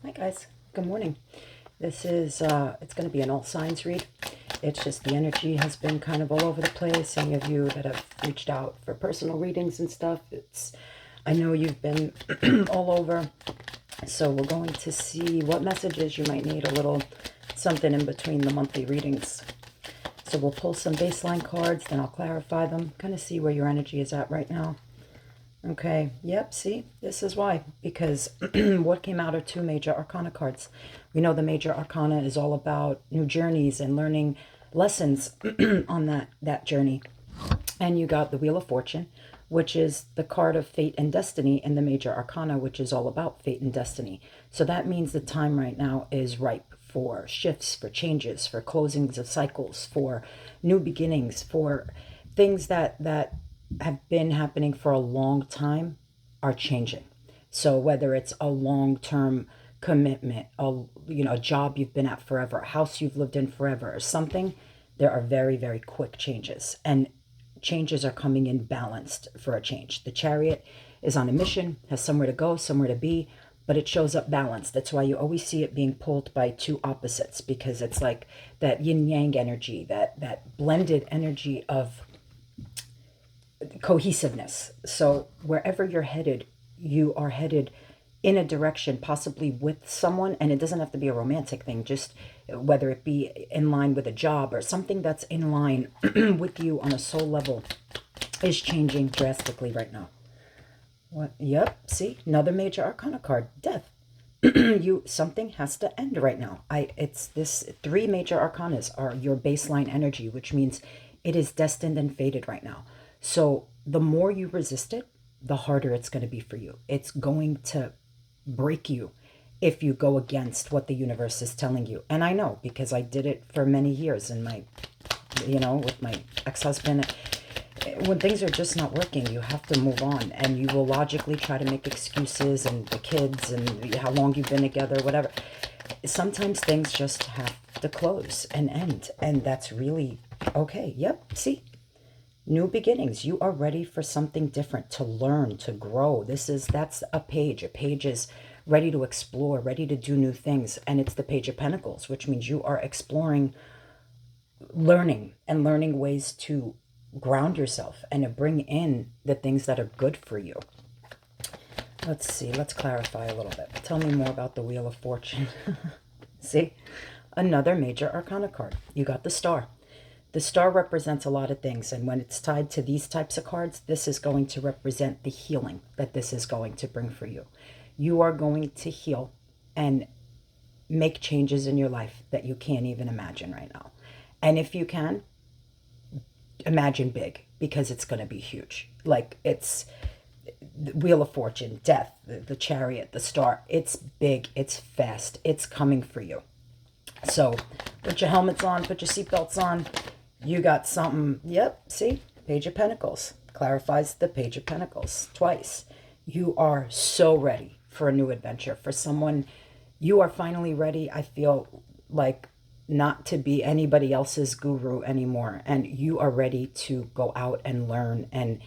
Hi guys, good morning. This is, it's going to be an all signs read. It's just the energy has been kind of all over the place. Any of you that have reached out for personal readings and stuff, I know you've been all over. So we're going to see what messages you might need, a little something in between the monthly readings. So we'll pull some baseline cards, then I'll clarify them, kind of see where your energy is at right now. Okay, yep, see, this is why, because what came out are two major arcana cards. We know the major arcana is all about new journeys and learning lessons on that journey. And you got the Wheel of Fortune, which is the card of fate and destiny, and the major arcana, which is all about fate and destiny. So that means the time right now is ripe for shifts, for changes, for closings of cycles, for new beginnings, for things that have been happening for a long time are changing. So whether it's a long-term commitment, a job you've been at forever, a house you've lived in forever, or something, there are very, very quick changes. And changes are coming in balanced for a change. The Chariot is on a mission, has somewhere to go, somewhere to be, but it shows up balanced. That's why you always see it being pulled by two opposites, because it's like that yin-yang energy, that blended energy of cohesiveness. So wherever you're headed, you are headed in a direction, possibly with someone, and it doesn't have to be a romantic thing, just whether it be in line with a job or something that's in line with you on a soul level is changing drastically right now. What? Yep, see, another major arcana card, death. Something has to end right now. It's this three major arcanas are your baseline energy, which means it is destined and fated right now. So the more you resist it, the harder it's going to be for you. It's going to break you if you go against what the universe is telling you. And I know, because I did it for many years in my, with my ex-husband. When things are just not working, you have to move on, and you will logically try to make excuses, and the kids and how long you've been together, whatever. Sometimes things just have to close and end, and that's really okay. Yep, see? New beginnings. You are ready for something different, to learn, to grow. That's a page. A page is ready to explore, ready to do new things. And it's the Page of Pentacles, which means you are exploring, learning ways to ground yourself and to bring in the things that are good for you. Let's see. Let's clarify a little bit. Tell me more about the Wheel of Fortune. See? Another major arcana card. You got the Star. The star represents a lot of things, and when it's tied to these types of cards, this is going to represent the healing that this is going to bring for you. You are going to heal and make changes in your life that you can't even imagine right now. And if you can, imagine big, because it's going to be huge. Like, it's the Wheel of Fortune, death, the Chariot, the Star. It's big, it's fast, it's coming for you. So put your helmets on, put your seatbelts on. You got something. Yep, see? Page of Pentacles. Clarifies the Page of Pentacles twice. You are so ready for a new adventure. For someone, you are finally ready, I feel like, not to be anybody else's guru anymore. And you are ready to go out and learn, and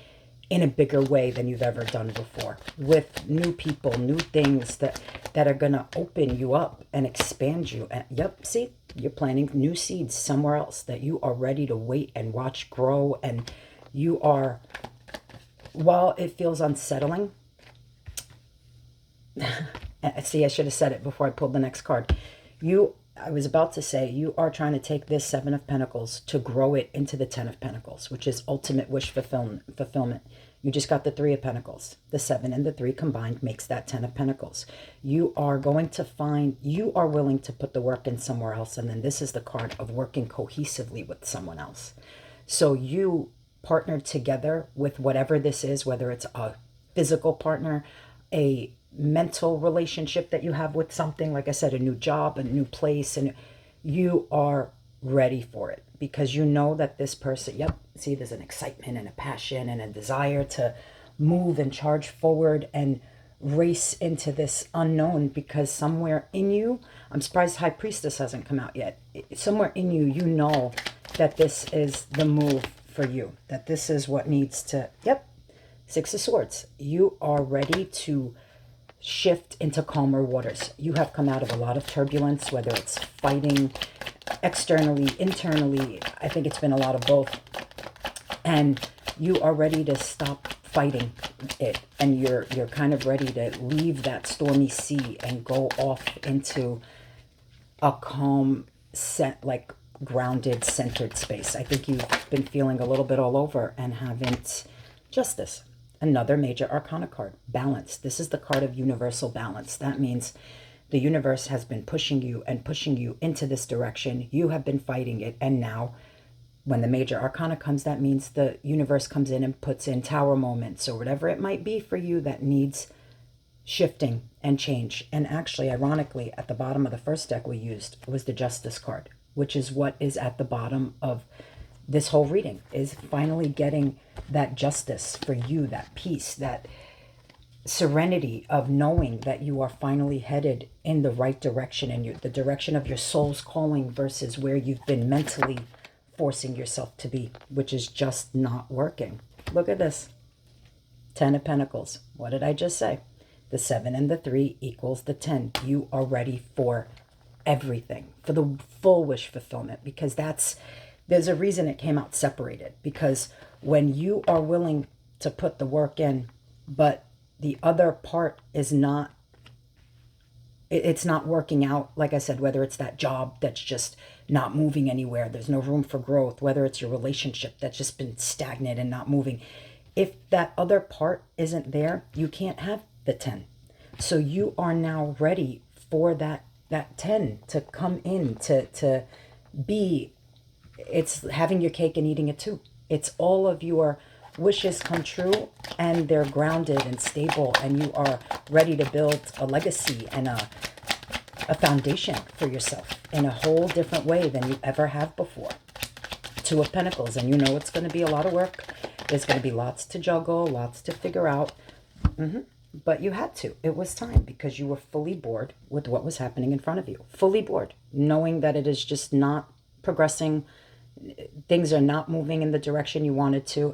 in a bigger way than you've ever done before. With new people, new things that are going to open you up and expand you. And yep, see? You're planting new seeds somewhere else that you are ready to wait and watch grow. And you are, while it feels unsettling, see, I should have said it before I pulled the next card. I was about to say, you are trying to take this Seven of Pentacles to grow it into the Ten of Pentacles, which is ultimate wish fulfillment. You just got the Three of Pentacles. The 7 and the 3 combined makes that 10 of Pentacles. You are going to find, you are willing to put the work in somewhere else. And then this is the card of working cohesively with someone else. So you partnered together with whatever this is, whether it's a physical partner, a mental relationship that you have with something, like I said, a new job, a new place, and you are ready for it, because you know that this person, yep, see, there's an excitement and a passion and a desire to move and charge forward and race into this unknown, because somewhere in you, I'm surprised High Priestess hasn't come out yet. Somewhere in you, you know that this is the move for you, that this is what needs to, yep, Six of Swords. You are ready to shift into calmer waters. You have come out of a lot of turbulence, whether it's fighting externally, internally. I think it's been a lot of both. And you are ready to stop fighting it. And you're kind of ready to leave that stormy sea and go off into a calm, like grounded, centered space. I think you've been feeling a little bit all over and haven't. Justice, another major arcana card. Balance. This is the card of universal balance. That means the universe has been pushing you and pushing you into this direction. You have been fighting it. And now when the major arcana comes, that means the universe comes in and puts in tower moments or whatever it might be for you that needs shifting and change. And actually, ironically, at the bottom of the first deck we used was the Justice card, which is what is at the bottom of this whole reading, is finally getting that justice for you, that peace, that serenity of knowing that you are finally headed in the right direction and the direction of your soul's calling versus where you've been mentally forcing yourself to be, which is just not working. Look at this. 10 of Pentacles. What did I just say? The 7 and the 3 equals the 10. You are ready for everything, for the full wish fulfillment, because there's a reason it came out separated. Because when you are willing to put the work in, but the other part is not, it's not working out, like I said, whether it's that job that's just not moving anywhere, there's no room for growth, whether it's your relationship that's just been stagnant and not moving. If that other part isn't there, you can't have the 10. So you are now ready for that 10 to come in, to be, it's having your cake and eating it too. It's all of your wishes come true and they're grounded and stable, and you are ready to build a legacy and a foundation for yourself in a whole different way than you ever have before. 2 of Pentacles, and you know it's going to be a lot of work. There's going to be lots to juggle, lots to figure out. But you had to. It was time, because you were fully bored with what was happening in front of you. Fully bored, knowing that it is just not progressing. Things are not moving in the direction you wanted to.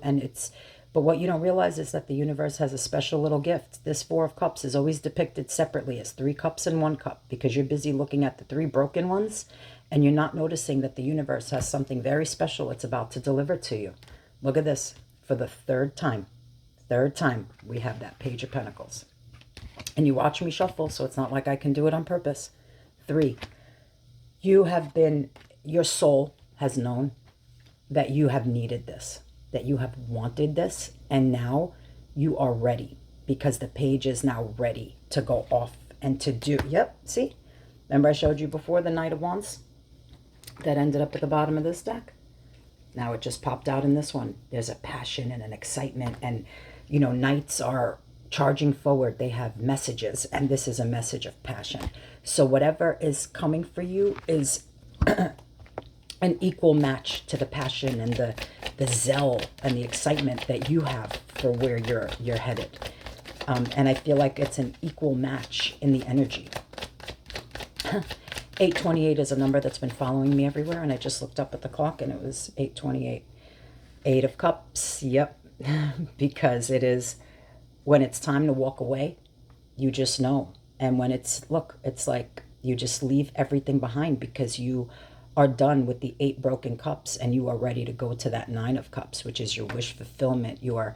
But what you don't realize is that the universe has a special little gift. This 4 of Cups is always depicted separately as 3 cups and 1 cup, because you're busy looking at the 3 broken ones and you're not noticing that the universe has something very special it's about to deliver to you. Look at this. For the third time, we have that Page of Pentacles. And you watch me shuffle, so it's not like I can do it on purpose. 3. Your soul has known that you have needed this, that you have wanted this, and now you are ready, because the page is now ready to go off and to do. Yep, see? Remember I showed you before the Knight of Wands that ended up at the bottom of this deck? Now it just popped out in this one. There's a passion and an excitement, and knights are charging forward. They have messages, and this is a message of passion. So whatever is coming for you is an equal match to the passion and the zeal and the excitement that you have for where you're headed. And I feel like it's an equal match in the energy. 828 is a number that's been following me everywhere, and I just looked up at the clock and it was 828. 8 of Cups, yep. Because it is, when it's time to walk away, you just know. And when it's like you just leave everything behind, because you are done with the 8 broken cups and you are ready to go to that 9 of Cups, which is your wish fulfillment. You are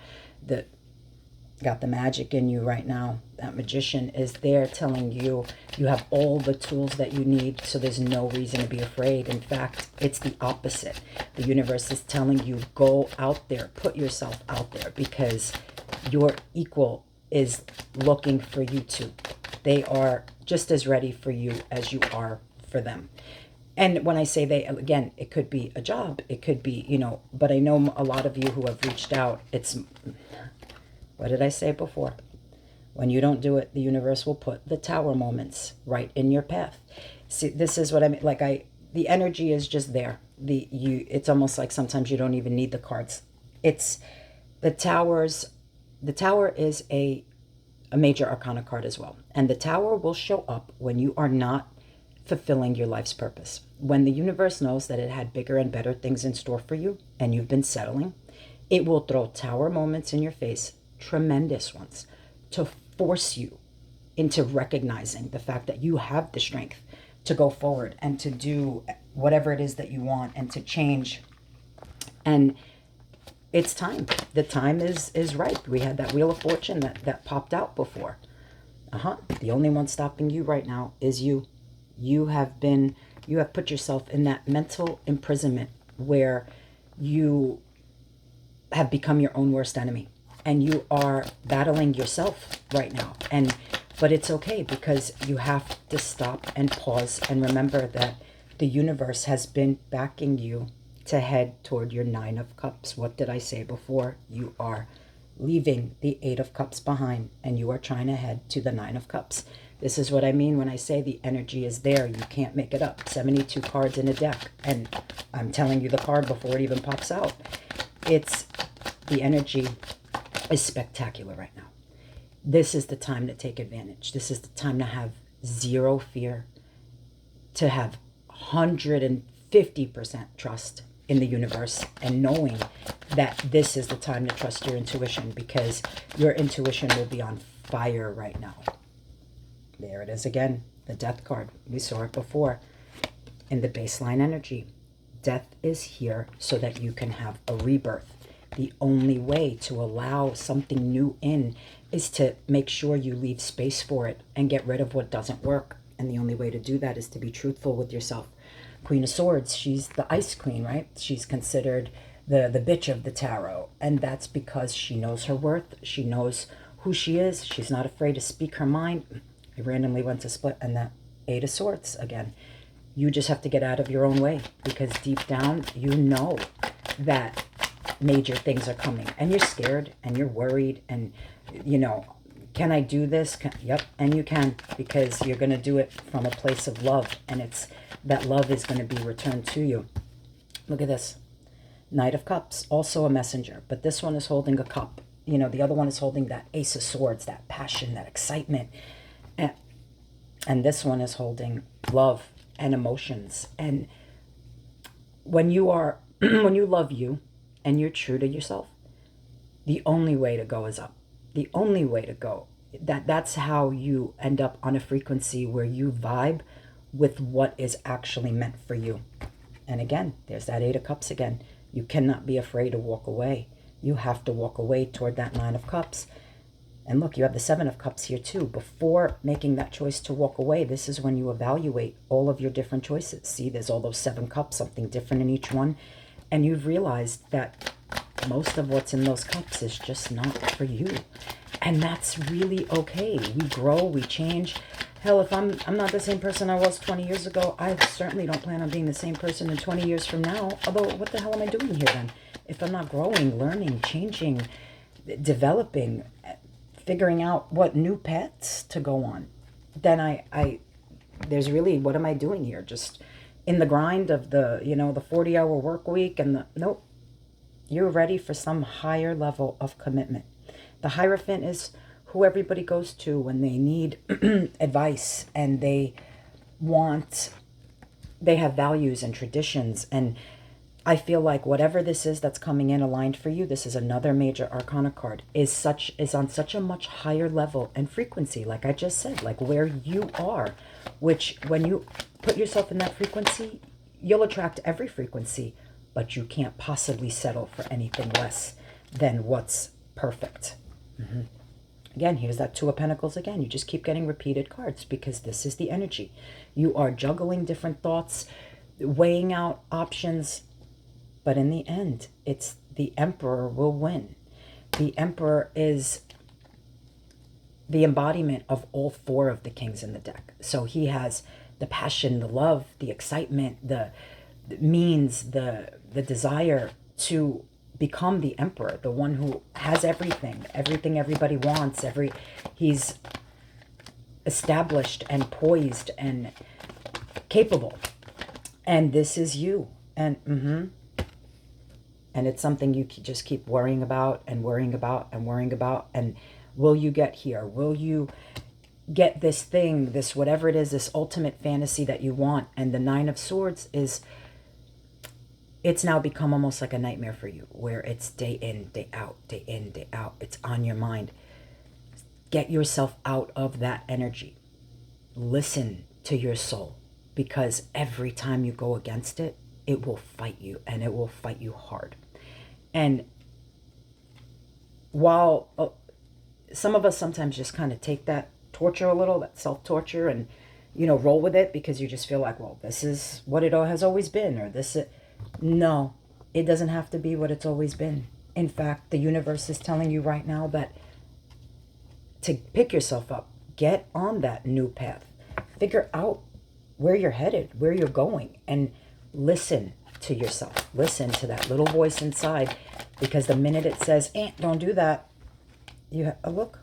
got the magic in you right now. That magician is there telling you you have all the tools that you need, so there's no reason to be afraid. In fact, it's the opposite. The universe is telling you, go out there, put yourself out there, because your equal is looking for you too. They are just as ready for you as you are for them. And when I say they, again, it could be a job, it could be, but I know a lot of you who have reached out, what did I say before? When you don't do it, the universe will put the tower moments right in your path. See, this is what I mean. The energy is just there. It's almost like sometimes you don't even need the cards. It's the towers. The tower is a major arcana card as well. And the tower will show up when you are not fulfilling your life's purpose. When the universe knows that it had bigger and better things in store for you and you've been settling, it will throw tower moments in your face, tremendous ones, to force you into recognizing the fact that you have the strength to go forward and to do whatever it is that you want and to change. And it's time. The time is right. We had that Wheel of Fortune that popped out before. The only one stopping you right now is you. You have put yourself in that mental imprisonment where you have become your own worst enemy, and you are battling yourself right now. But it's okay, because you have to stop and pause and remember that the universe has been backing you to head toward your Nine of Cups. What did I say before? You are leaving the Eight of Cups behind, and you are trying to head to the Nine of Cups. This is what I mean when I say the energy is there. You can't make it up. 72 cards in a deck, and I'm telling you the card before it even pops out. The energy is spectacular right now. This is the time to take advantage. This is the time to have zero fear, to have 150% trust in the universe, and knowing that this is the time to trust your intuition, because your intuition will be on fire right now. There it is again, the Death card. We saw it before in the baseline energy. Death is here so that you can have a rebirth. The only way to allow something new in is to make sure you leave space for it and get rid of what doesn't work. And the only way to do that is to be truthful with yourself. Queen of Swords, she's the ice queen, right? She's considered the bitch of the tarot. And that's because she knows her worth. She knows who she is. She's not afraid to speak her mind. I randomly went to split, and that Eight of Swords again. You just have to get out of your own way, because deep down you know that major things are coming, and you're scared and you're worried, and can I do this? Yep, and you can, because you're going to do it from a place of love, and it's that love is going to be returned to you. Look at this. Knight of Cups, also a messenger, but this one is holding a cup. The other one is holding that Ace of Swords, that passion, that excitement. And this one is holding love and emotions. And when you love you and you're true to yourself, the only way to go is up. The only way to go. That's how you end up on a frequency where you vibe with what is actually meant for you. And again, there's that Eight of Cups again. You cannot be afraid to walk away. You have to walk away toward that Nine of Cups. And look, you have the Seven of Cups here too. Before making that choice to walk away, this is when you evaluate all of your different choices. See, there's all those 7 cups, something different in each one. And you've realized that most of what's in those cups is just not for you. And that's really okay. We grow, we change. Hell, if I'm not the same person I was 20 years ago, I certainly don't plan on being the same person in 20 years from now. Although, what the hell am I doing here then? If I'm not growing, learning, changing, developing, figuring out what new paths to go on, then there's really, what am I doing here? Just in the grind of the 40-hour work week nope. You're ready for some higher level of commitment. The Hierophant is who everybody goes to when they need advice, and they have values and traditions. And I feel like whatever this is that's coming in aligned for you, this is another major arcana card, is on such a much higher level and frequency, like I just said, like where you are, which when you put yourself in that frequency, you'll attract every frequency, but you can't possibly settle for anything less than what's perfect. Again, here's that Two of Pentacles again. You just keep getting repeated cards, because this is the energy. You are juggling different thoughts, weighing out options, but in the end, it's the Emperor will win. The Emperor is the embodiment of all 4 of the kings in the deck. So he has the passion, the love, the excitement, the means, the desire to become the Emperor, the one who has everything everybody wants. He's established and poised and capable. And this is you. And it's something you just keep worrying about and worrying about and worrying about. And will you get here? Will you get this thing, this whatever it is, this ultimate fantasy that you want? And the Nine of Swords it's now become almost like a nightmare for you, where it's day in, day out, day in, day out. It's on your mind. Get yourself out of that energy. Listen to your soul, because every time you go against it, it will fight you, and it will fight you hard. And while some of us sometimes just kind of take that torture a little, that self-torture, and roll with it, because you just feel like, well, this is what it has always been, or this is... No, it doesn't have to be what it's always been. In fact, the universe is telling you right now that to pick yourself up, get on that new path, figure out where you're headed, where you're going, and listen to yourself. Listen to that little voice inside, because the minute it says, don't do that, look.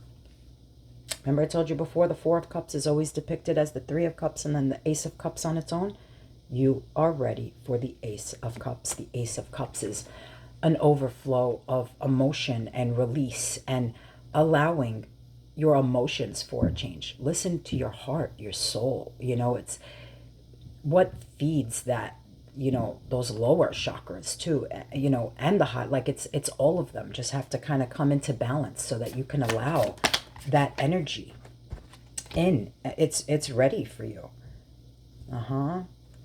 Remember I told you before, the Four of Cups is always depicted as the Three of Cups and then the Ace of Cups on its own. You are ready for the Ace of Cups. The Ace of Cups is an overflow of emotion and release, and allowing your emotions for a change. Listen to your heart, your soul. It's what feeds that, those lower chakras too, and the high. Like it's all of them just have to kind of come into balance so that you can allow that energy in. It's ready for you.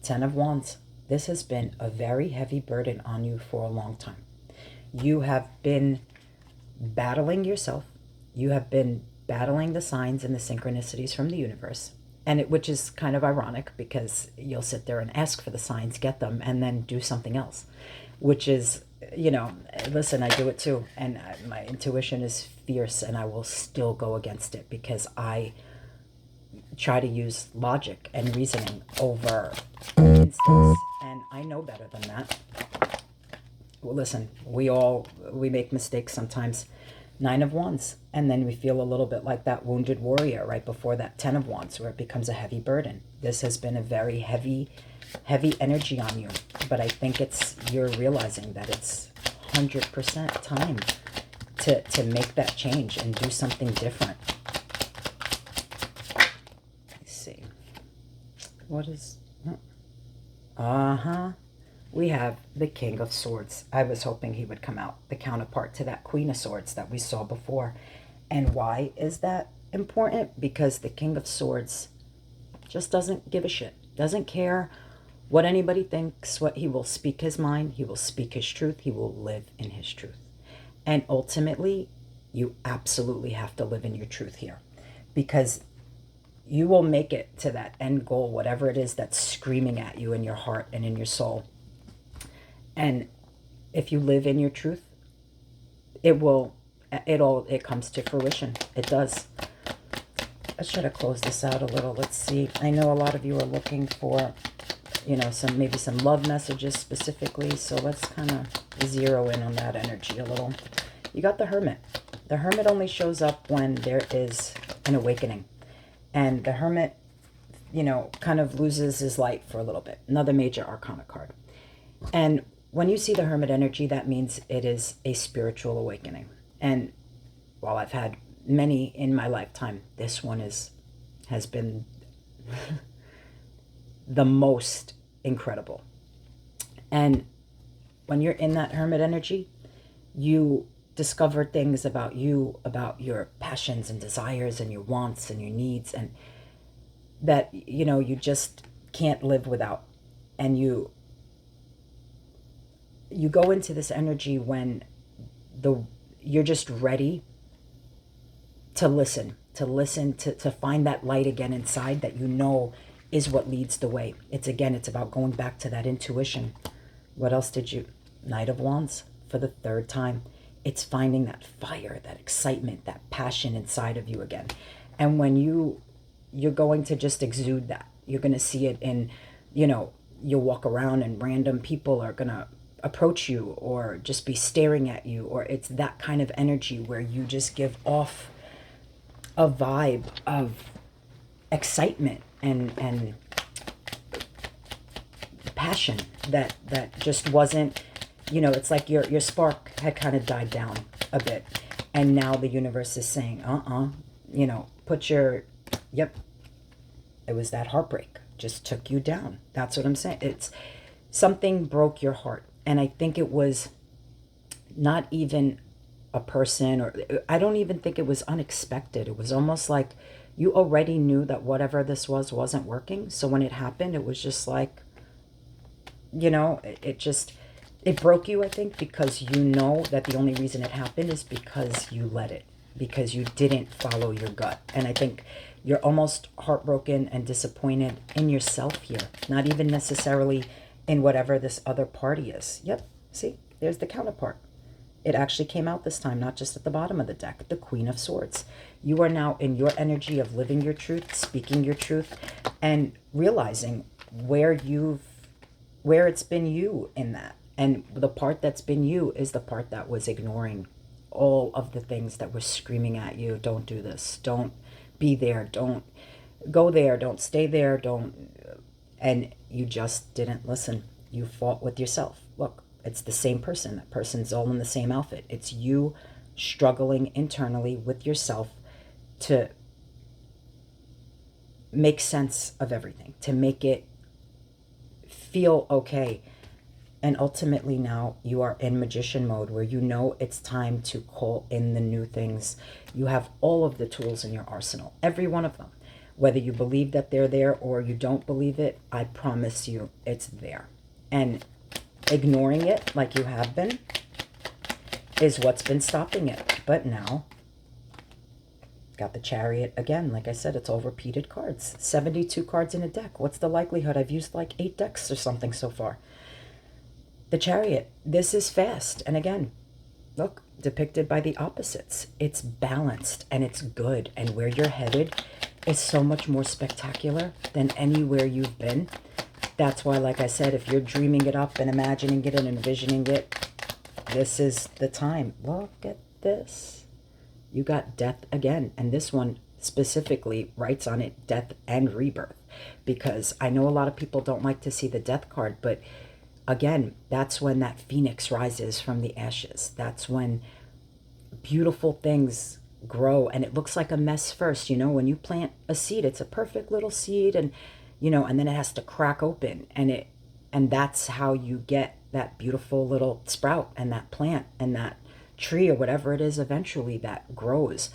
Ten of Wands. This has been a very heavy burden on you for a long time. You have been battling yourself. You have been battling the signs and the synchronicities from the universe. Which is kind of ironic, because you'll sit there and ask for the signs, get them, and then do something else, which is, listen, I do it too. And my intuition is fierce, and I will still go against it, because I try to use logic and reasoning over instincts, and I know better than that. Well, listen, we make mistakes sometimes. Nine of Wands, and then we feel a little bit like that wounded warrior right before that Ten of Wands, where it becomes a heavy burden. This has been a very heavy energy on you, but I think you're realizing that it's 100% time to make that change and do something different. Let's see. What is... We have the King of Swords. I was hoping he would come out, the counterpart to that Queen of Swords that we saw before. And why is that important? Because the King of Swords just doesn't give a shit. Doesn't care what anybody thinks. He will speak his mind. He will speak his truth. He will live in his truth. And ultimately, you absolutely have to live in your truth here, because you will make it to that end goal, whatever it is that's screaming at you in your heart and in your soul. And if you live in your truth, it comes to fruition. It does. Let's try to close this out a little. Let's see. I know a lot of you are looking for, maybe some love messages specifically. So let's kind of zero in on that energy a little. You got the Hermit. The Hermit only shows up when there is an awakening. And the Hermit, kind of loses his light for a little bit. Another major arcana card. And when you see the Hermit energy, that means it is a spiritual awakening. And while I've had many in my lifetime, this one has been the most incredible. And when you're in that Hermit energy, you discover things about you, about your passions and desires and your wants and your needs, and that, you just can't live without. And you go into this energy when you're just ready to listen, to find that light again inside that is what leads the way. It's about going back to that intuition. What else Knight of Wands for the third time. It's finding that fire, that excitement, that passion inside of you again. And when you're going to just exude that. You're going to see it in, you'll walk around and random people are going to approach you or just be staring at you, or it's that kind of energy where you just give off a vibe of excitement and passion that just wasn't, it's like your spark had kind of died down a bit, and now the universe is saying it was that heartbreak just took you down. That's what I'm saying. It's something broke your heart. And I think it was not even a person, or I don't even think it was unexpected. It was almost like you already knew that whatever this was wasn't working. So when it happened, it was just like, it just, it broke you, I think, because you know that the only reason it happened is because you let it, because you didn't follow your gut. And I think you're almost heartbroken and disappointed in yourself here, not even necessarily in whatever this other party is. Yep, see, there's the counterpart. It actually came out this time, not just at the bottom of the deck, the Queen of Swords. You are now in your energy of living your truth, speaking your truth, and realizing where it's been you in that. And the part that's been you is the part that was ignoring all of the things that were screaming at you. Don't do this. Don't be there. Don't go there. Don't stay there. Don't. And you just didn't listen. You fought with yourself. Look, it's the same person. That person's all in the same outfit. It's you struggling internally with yourself to make sense of everything, to make it feel okay. And ultimately now you are in magician mode, where you know it's time to call in the new things. You have all of the tools in your arsenal, every one of them. Whether you believe that they're there or you don't believe it, I promise you it's there. And ignoring it like you have been is what's been stopping it. But now, got the Chariot again. Like I said, it's all repeated cards. 72 cards in a deck. What's the likelihood? I've used like 8 decks or something so far. The Chariot. This is fast. And again, look, depicted by the opposites. It's balanced and it's good. And where you're headed is so much more spectacular than anywhere you've been. That's why, like I said, if you're dreaming it up and imagining it and envisioning it, this is the time. Look at this. You got death again. And this one specifically writes on it death and rebirth. Because I know a lot of people don't like to see the death card, but again, that's when that phoenix rises from the ashes. That's when beautiful things grow. And it looks like a mess first. When you plant a seed, it's a perfect little seed, and and then it has to crack open, and that's how you get that beautiful little sprout and that plant and that tree or whatever it is eventually that grows.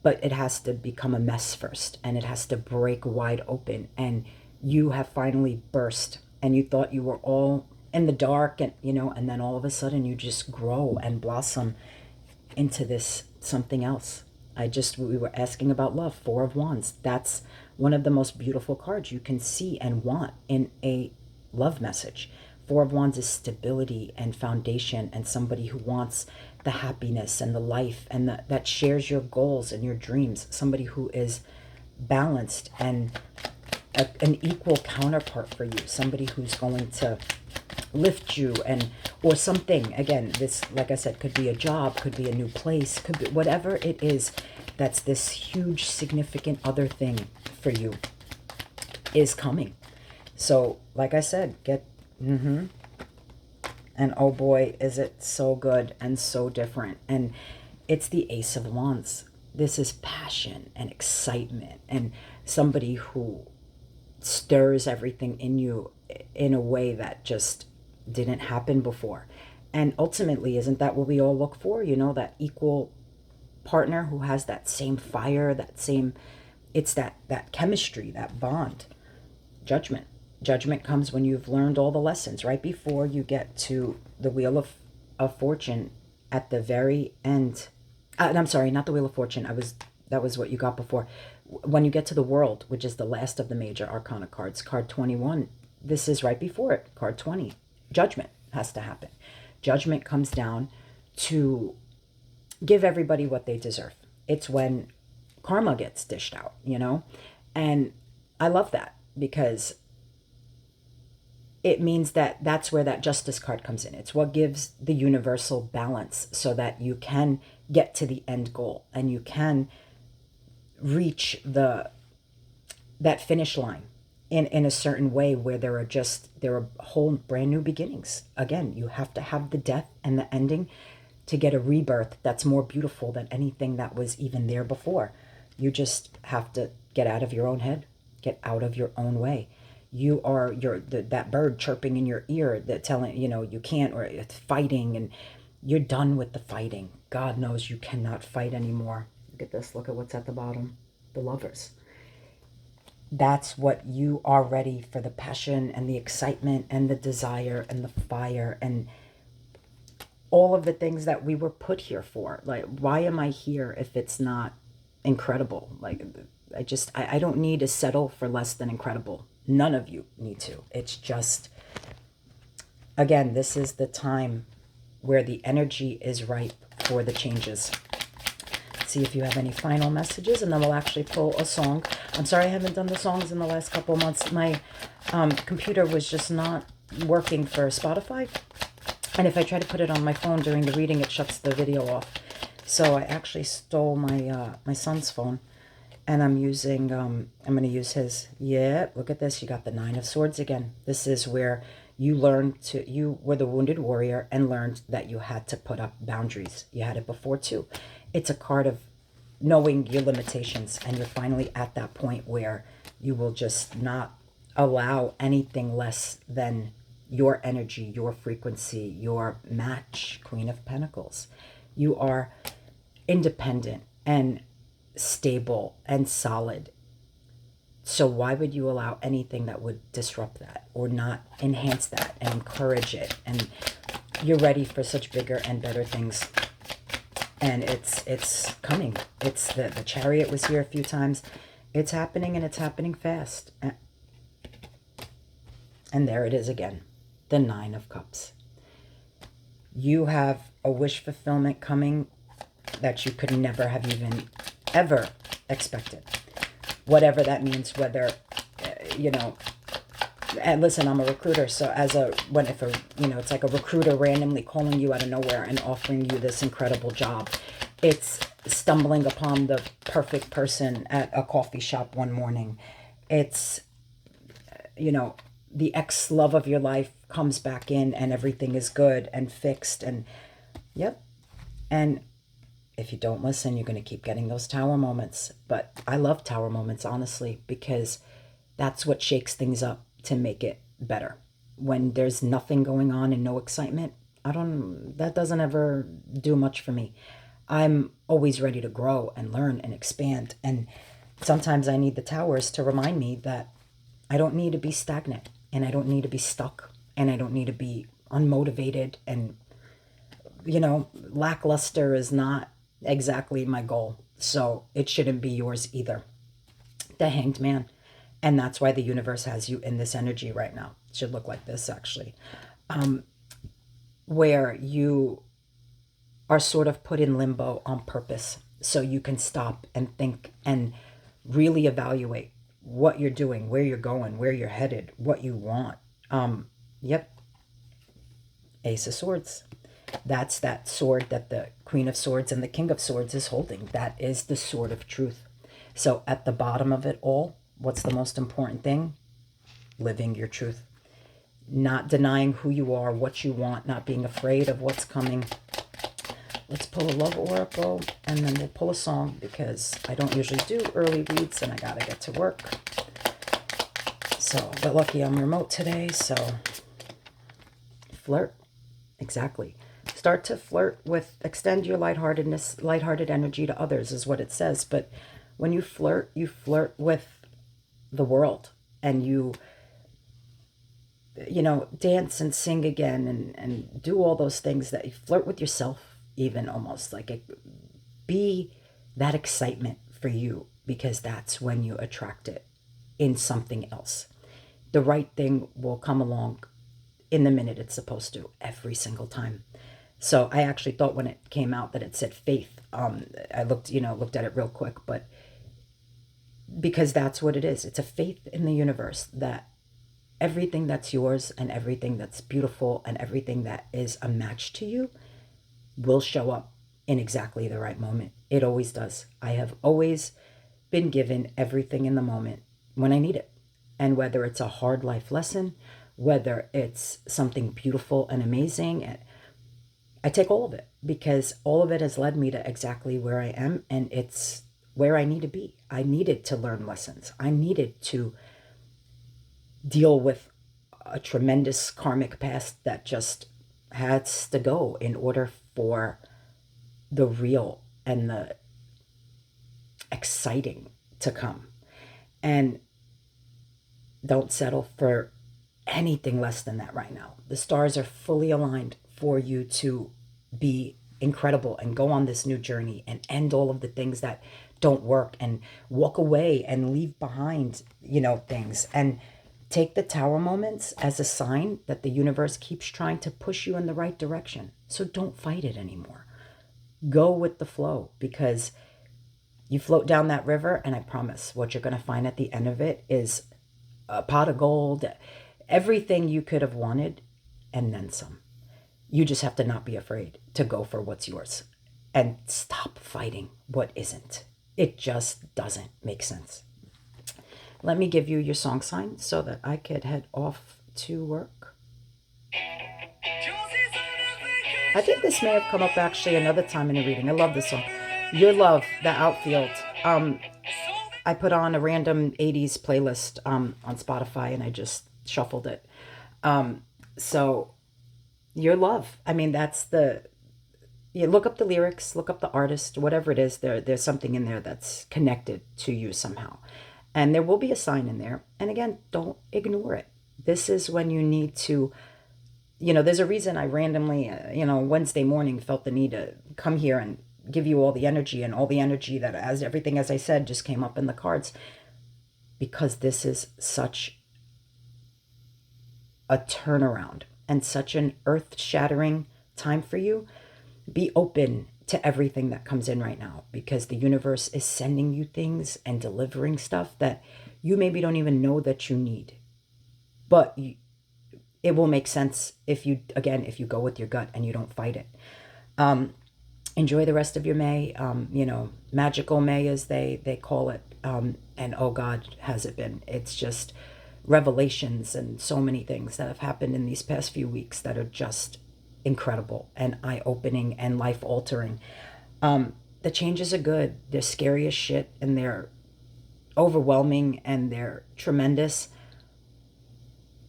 But it has to become a mess first, and it has to break wide open, and you have finally burst, and you thought you were all in the dark, and and then all of a sudden you just grow and blossom into this something else. We were asking about love, 4 of Wands. That's one of the most beautiful cards you can see and want in a love message. 4 of Wands is stability and foundation, and somebody who wants the happiness and the life and that shares your goals and your dreams. Somebody who is balanced and an equal counterpart for you. Somebody who's going to lift you, or something. Again, this, like I said, could be a job, could be a new place, could be whatever it is. That's this huge significant other thing for you is coming. So like I said, and oh boy, is it so good and so different. And it's the Ace of Wands. This is passion and excitement, and somebody who stirs everything in you in a way that just didn't happen before. And ultimately, isn't that what we all look for? That equal partner who has that same fire, it's that chemistry, that bond. Judgment comes when you've learned all the lessons, right before you get to the Wheel of Fortune at the very end. I'm sorry, not the Wheel of Fortune. That was what you got before. When you get to the World, which is the last of the major arcana cards, card 21, this is right before it, card 20. Judgment has to happen. Judgment comes down to give everybody what they deserve. It's when karma gets dished out, And I love that, because it means that that's where that Justice card comes in. It's what gives the universal balance so that you can get to the end goal and you can reach that finish line in a certain way, where there are whole brand new beginnings. Again, you have to have the death and the ending to get a rebirth that's more beautiful than anything that was even there before. You just have to get out of your own head, get out of your own way. You are that bird chirping in your ear that telling you can't, or it's fighting, and You're done with the fighting. God knows you cannot fight anymore. Look at this. Look at what's at the bottom. The Lovers. That's what you are ready for, the passion and the excitement and the desire and the fire and all of the things that we were put here for. Like, why am I here if it's not incredible? Like, I don't need to settle for less than incredible. None of you need to. It's just, again, this is the time where the energy is ripe for the changes. See if you have any final messages, and then we'll actually pull a song. I'm sorry I haven't done the songs in the last couple months. My computer was just not working for Spotify. And if I try to put it on my phone during the reading, it shuts the video off. So I actually stole my son's phone, and I'm going to use his. Yeah, look at this. You got the Nine of Swords again. This is where you were the wounded warrior and learned that you had to put up boundaries. You had it before too. It's a card of knowing your limitations, and you're finally at that point where you will just not allow anything less than your energy, your frequency, your match. Queen of Pentacles. You are independent and stable and solid. So why would you allow anything that would disrupt that or not enhance that and encourage it? And you're ready for such bigger and better things. And it's coming. It's the Chariot was here a few times. It's happening, and it's happening fast. And there it is again. The Nine of Cups. You have a wish fulfillment coming that you could never have even ever expected. Whatever that means, whether, and listen, I'm a recruiter. So it's like a recruiter randomly calling you out of nowhere and offering you this incredible job. It's stumbling upon the perfect person at a coffee shop one morning. It's, the ex-love of your life comes back in and everything is good and fixed. And yep. And if you don't listen, you're going to keep getting those tower moments. But I love tower moments, honestly, because that's what shakes things up to make it better. When there's nothing going on and no excitement, that doesn't ever do much for me. I'm always ready to grow and learn and expand. And sometimes I need the towers to remind me that I don't need to be stagnant, and I don't need to be stuck, and I don't need to be unmotivated. And, lackluster is not exactly my goal. So it shouldn't be yours either. The Hanged Man. And that's why the universe has you in this energy right now. It should look like this, actually. Where you are sort of put in limbo on purpose. So you can stop and think and really evaluate what you're doing, where you're going, where you're headed, what you want. Yep. Ace of Swords. That's that sword that the Queen of Swords and the King of Swords is holding. That is the sword of truth. So at the bottom of it all, what's the most important thing? Living your truth. Not denying who you are, what you want, not being afraid of what's coming. Let's pull a love oracle, and then we'll pull a song, because I don't usually do early reads and I gotta get to work. So, but lucky I'm remote today, so flirt. Exactly. Start to flirt with, extend your lighthearted energy to others is what it says. But when you flirt with the world, and you dance and sing again and do all those things that you flirt with yourself, even almost like be that excitement for you, because that's when you attract it in something else. The right thing will come along in the minute it's supposed to, every single time. So I actually thought when it came out that it said faith. I looked at it real quick, but because that's what it is. It's a faith in the universe that everything that's yours and everything that's beautiful and everything that is a match to you will show up in exactly the right moment. It always does. I have always been given everything in the moment when I need it. And whether it's a hard life lesson, whether it's something beautiful and amazing, I take all of it, because all of it has led me to exactly where I am, and it's where I need to be. I needed to learn lessons. I needed to deal with a tremendous karmic past that just has to go in order for the real and the exciting to come. And don't settle for anything less than that right now. The stars are fully aligned for you to be incredible and go on this new journey and end all of the things that don't work and walk away and leave behind, things. And take the tower moments as a sign that the universe keeps trying to push you in the right direction. So don't fight it anymore. Go with the flow, because you float down that river, and I promise what you're going to find at the end of it is a pot of gold, everything you could have wanted, and then some. You just have to not be afraid to go for what's yours and stop fighting what isn't. It just doesn't make sense. Let me give you your song sign so that I could head off to work. I think this may have come up actually another time in a reading. I love this song. Your Love, The Outfield. I put on a random 80s playlist on Spotify, and I just shuffled it. So Your Love. I mean, that's you look up the lyrics, look up the artist, whatever it is, there's something in there that's connected to you somehow. And there will be a sign in there. And again, don't ignore it. This is when you need to, there's a reason I randomly, Wednesday morning felt the need to come here and give you all the energy, and all the energy that, as everything, as I said, just came up in the cards, because this is such a turnaround and such an earth-shattering time for you. Be open to everything that comes in right now, because the universe is sending you things and delivering stuff that you maybe don't even know that you need. But it will make sense if you go with your gut and you don't fight it. Enjoy the rest of your May, magical May, as they call it. And oh God, has it been. It's just revelations and so many things that have happened in these past few weeks that are just incredible and eye-opening and life-altering. The changes are good. They're scary as shit, and they're overwhelming, and they're tremendous.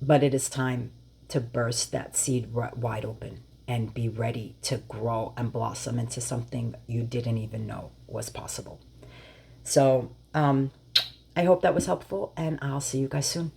But it is time to burst that seed wide open and be ready to grow and blossom into something you didn't even know was possible. So I hope that was helpful, and I'll see you guys soon.